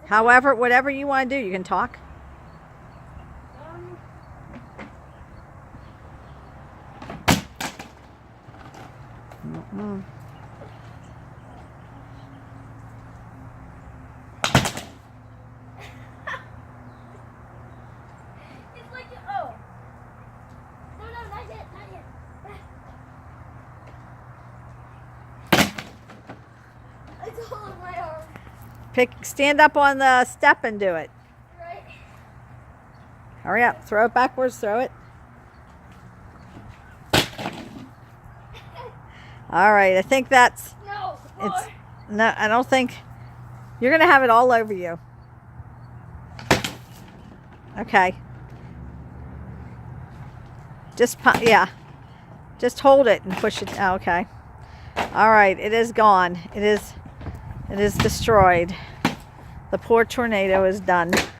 However, whatever you want to do, you can talk. Um, Mm-mm. it's like, oh. No, not yet, not yet. It's all in my arm. Stand up on the step and do it. Right? Hurry up. Throw it backwards. Throw it. All right. I think that's... No, It's... more. No, I don't think... You're going to have it all over you. Okay. Yeah. Just hold it and push it. Oh, okay. All right. It is gone. It is destroyed. The poor tornado is done.